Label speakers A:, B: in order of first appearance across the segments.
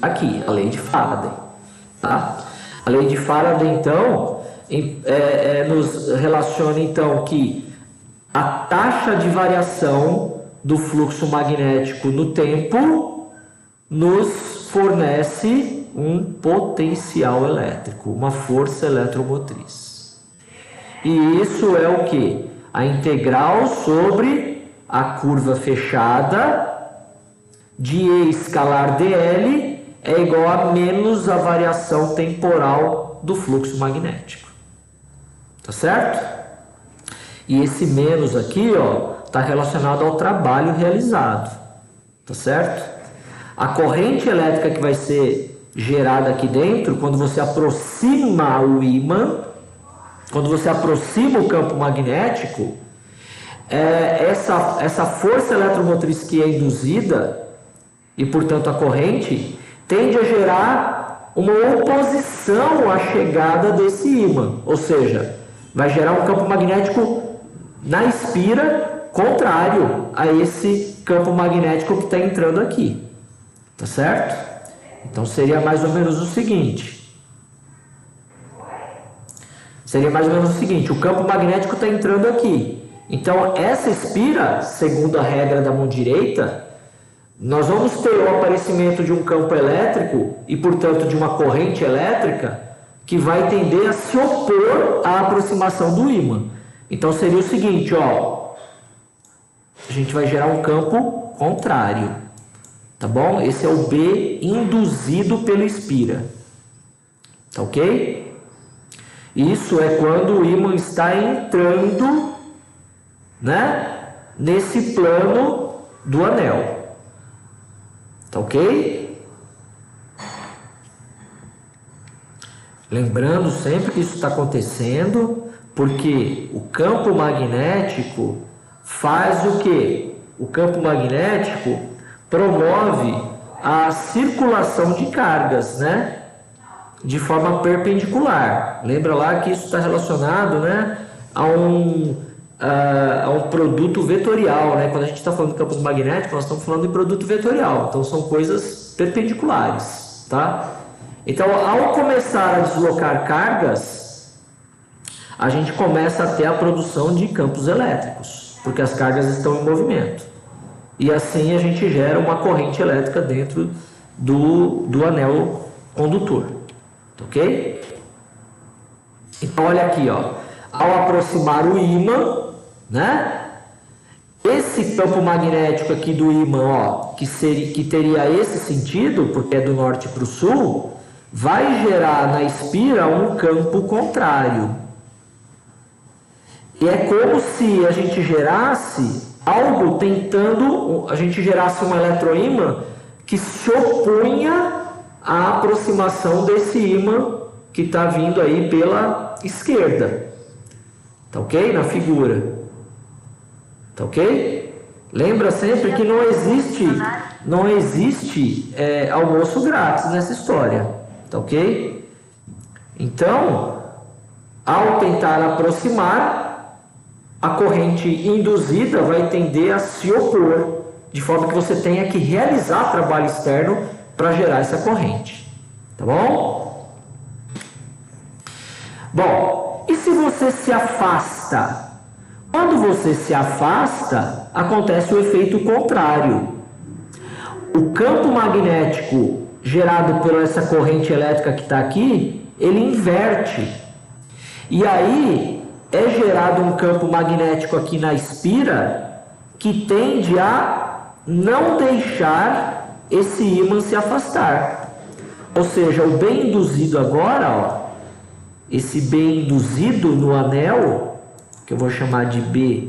A: Aqui, a lei de Faraday. Tá? A lei de Faraday, então, nos relaciona então que a taxa de variação do fluxo magnético no tempo nos fornece um potencial elétrico, uma força eletromotriz. E isso é o que? A integral sobre a curva fechada de E escalar dl é igual a menos a variação temporal do fluxo magnético. Tá certo? E esse menos aqui, ó, está relacionado ao trabalho realizado. Tá certo? A corrente elétrica que vai ser gerada aqui dentro, quando você aproxima o ímã, quando você aproxima o campo magnético, essa força eletromotriz que é induzida, e portanto a corrente, tende a gerar uma oposição à chegada desse ímã. Ou seja, vai gerar um campo magnético na espira contrário a esse campo magnético que está entrando aqui. Tá certo? Então seria mais ou menos o seguinte. O campo magnético está entrando aqui. Então essa espira, segundo a regra da mão direita, nós vamos ter o aparecimento de um campo elétrico e, portanto, de uma corrente elétrica que vai tender a se opor à aproximação do ímã. Então seria o seguinte, ó, a gente vai gerar um campo contrário, tá bom? Esse é o B induzido pela espira, tá ok? Isso é quando o ímã está entrando, né, nesse plano do anel. Tá ok? Lembrando sempre que isso está acontecendo porque o campo magnético faz o quê? O campo magnético promove a circulação de cargas, né? De forma perpendicular. Lembra lá que isso está relacionado, né, a um produto vetorial, né? Quando a gente está falando de campos magnéticos, nós estamos falando de produto vetorial. Então são coisas perpendiculares, tá? Então, ao começar a deslocar cargas, a gente começa a ter a produção de campos elétricos, porque as cargas estão em movimento. E assim a gente gera uma corrente elétrica dentro do anel condutor, ok? Então olha aqui, ó, ao aproximar o ímã, né? Esse campo magnético aqui do ímã, ó, que teria esse sentido, porque é do norte para o sul, vai gerar na espira um campo contrário. E é como se a gente gerasse algo a gente gerasse um eletroímã que se opunha à aproximação desse ímã que está vindo aí pela esquerda. Tá ok? Na figura. Tá ok? Lembra sempre que não existe almoço grátis nessa história. Tá ok? Então, ao tentar aproximar, a corrente induzida vai tender a se opor, de forma que você tenha que realizar trabalho externo para gerar essa corrente. Tá bom? Bom, e se você se afasta? Quando você se afasta, acontece o efeito contrário. O campo magnético gerado por essa corrente elétrica que está aqui, ele inverte. E aí é gerado um campo magnético aqui na espira que tende a não deixar esse ímã se afastar. Ou seja, o B induzido agora, ó, esse B induzido no anel, que eu vou chamar de B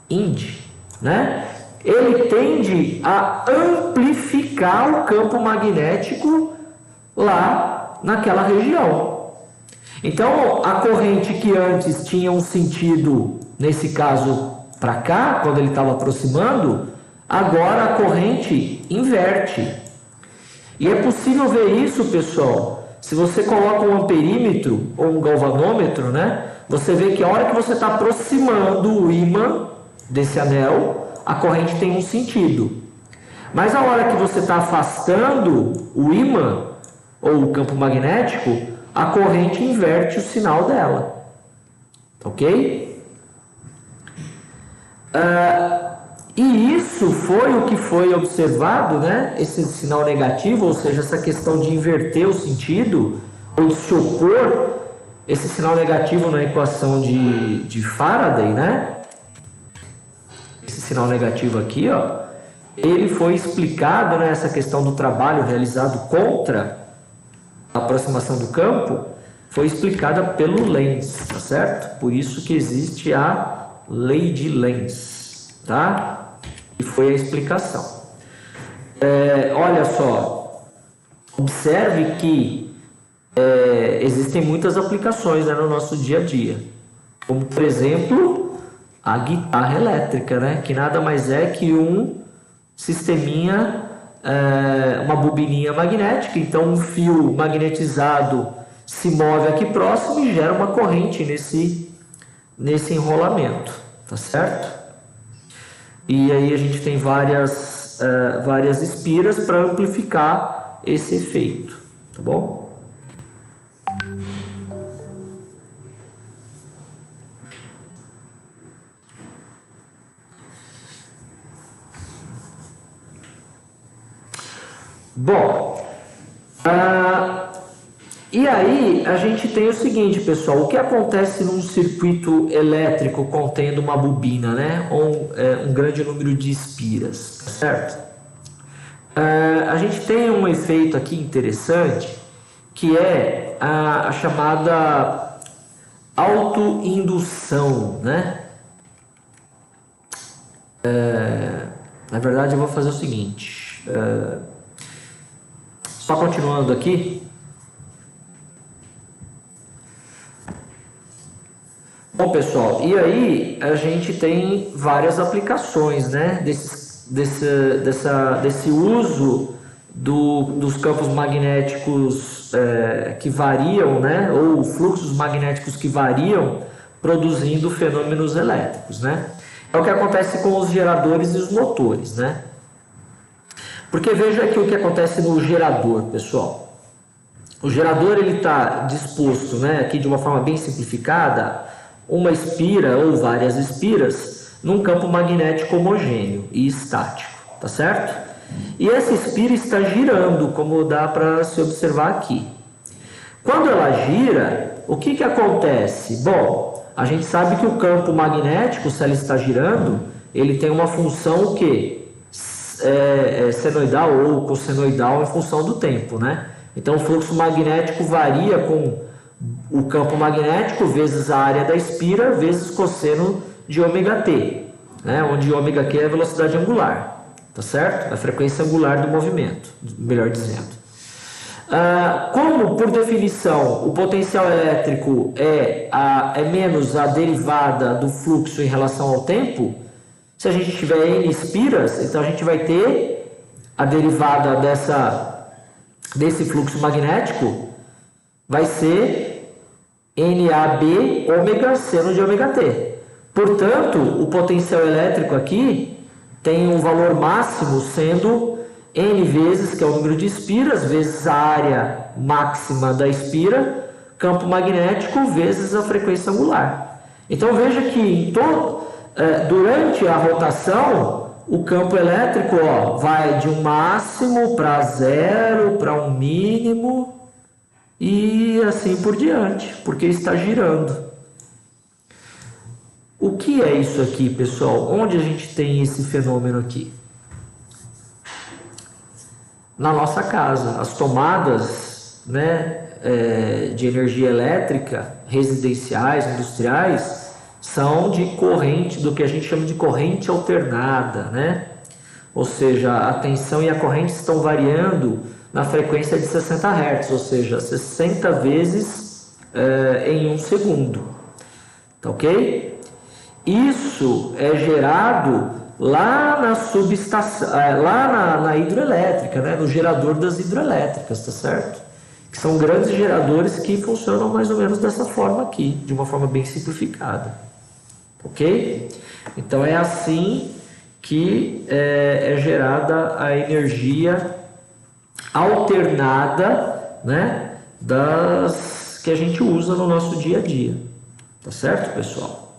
A: ind, né? Ele tende a amplificar o campo magnético lá naquela região. Então, a corrente que antes tinha um sentido, nesse caso, para cá, quando ele estava aproximando, agora a corrente inverte. E é possível ver isso, pessoal, se você coloca um amperímetro ou um galvanômetro, né? Você vê que a hora que você está aproximando o ímã desse anel, a corrente tem um sentido. Mas a hora que você está afastando o ímã ou o campo magnético, a corrente inverte o sinal dela. Ok? E isso foi o que foi observado, né? Esse sinal negativo, ou seja, essa questão de inverter o sentido, ou de se opor, esse sinal negativo na equação de Faraday, né? Esse sinal negativo aqui, ó, ele foi explicado, né, essa questão do trabalho realizado contra a aproximação do campo, foi explicada pelo Lenz, tá certo? Por isso que existe a lei de Lenz, tá? E foi a explicação. Olha só, observe que existem muitas aplicações, né, no nosso dia a dia, como por exemplo a guitarra elétrica, né, que nada mais é que um sisteminha, uma bobininha magnética. Então um fio magnetizado se move aqui próximo e gera uma corrente nesse enrolamento, tá certo? E aí a gente tem várias espiras para amplificar esse efeito, tá bom? Bom, e aí a gente tem o seguinte, pessoal, o que acontece num circuito elétrico contendo uma bobina, né, ou um grande número de espiras, certo? A gente tem um efeito aqui interessante, que é a chamada autoindução, né? Na verdade eu vou fazer o seguinte, só continuando aqui. Bom, pessoal, e aí a gente tem várias aplicações, né, desse uso dos campos magnéticos que variam, né, ou fluxos magnéticos que variam, produzindo fenômenos elétricos, né? É o que acontece com os geradores e os motores, né? Porque veja aqui o que acontece no gerador, pessoal. O gerador, ele está disposto, né, aqui de uma forma bem simplificada, uma espira ou várias espiras num campo magnético homogêneo e estático, tá certo? E essa espira está girando, como dá para se observar aqui. Quando ela gira, o que acontece? Bom, a gente sabe que o campo magnético, se ela está girando, ele tem uma função o quê? Senoidal ou cossenoidal em função do tempo, né? Então o fluxo magnético varia com o campo magnético vezes a área da espira vezes cosseno de ômega-t, né? Onde ômega-q é a velocidade angular, tá certo? A frequência angular do movimento, melhor dizendo. Como por definição o potencial elétrico é menos a derivada do fluxo em relação ao tempo, se a gente tiver N espiras, então a gente vai ter a derivada desse fluxo magnético, vai ser NAB ômega seno de ômega-t. Portanto, o potencial elétrico aqui tem um valor máximo sendo N vezes, que é o número de espiras, vezes a área máxima da espira, campo magnético, vezes a frequência angular. Então veja que durante a rotação, o campo elétrico vai de um máximo para zero, para um mínimo e assim por diante, porque está girando. O que é isso aqui, pessoal? Onde a gente tem esse fenômeno aqui? Na nossa casa, as tomadas, né, de energia elétrica, residenciais, industriais, são de corrente, do que a gente chama de corrente alternada, né? Ou seja, a tensão e a corrente estão variando na frequência de 60 Hz, ou seja, 60 vezes em um segundo, tá ok? Isso é gerado lá na subestação, lá na hidroelétrica, né? No gerador das hidroelétricas, tá certo? Que são grandes geradores que funcionam mais ou menos dessa forma aqui, de uma forma bem simplificada. Ok? Então é assim que é gerada a energia alternada, né, das que a gente usa no nosso dia a dia. Tá certo, pessoal?